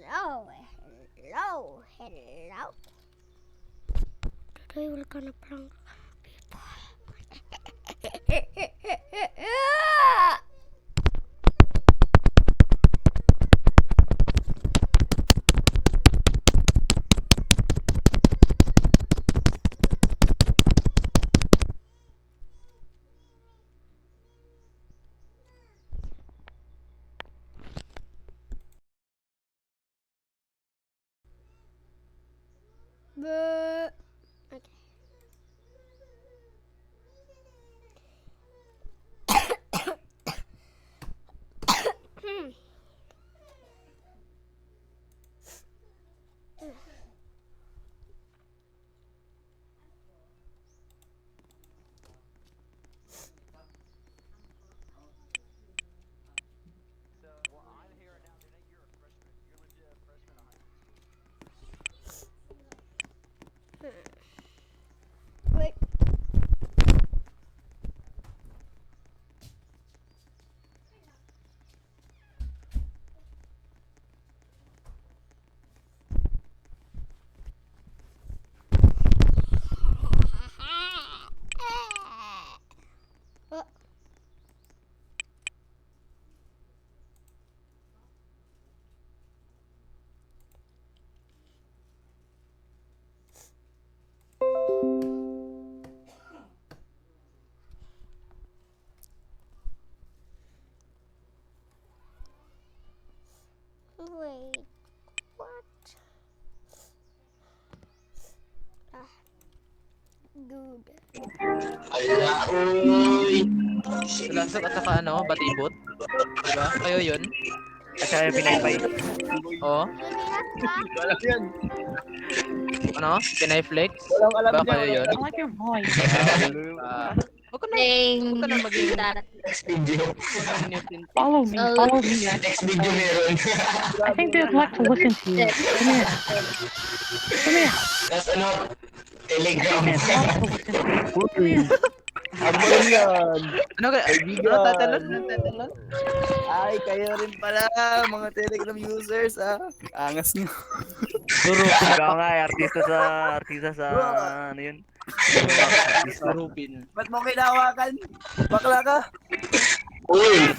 Hello. Today we're gonna prank people. Okay. Wait. Oh. Wait, what? Good. Ala, uy! Lalasag at saka ano, batibot. Diba? Kayo yun? At saka pinaypay. Oo. Walang yan. Ano? Pinay flex? Walang alam Ba niya. kayo yun? I like your voice. Huwag ka na maging Next video. Follow me. Follow me. Next video meron. I think they'd like to listen to you. Come here. Come here. Tapos ano? Telegram. They'd love to listen to you. Come here. Abang yan. Ano ka? Kaibigan. Ano tatalon? Ano tatalon? Ay, kayo rin pala. Mga Telegram users, ah. Angas nyo. Guru. Ikaw nga, artista sa, ano yun? Surupin. Ba't mo kinawakan? Bakla ka? Uy!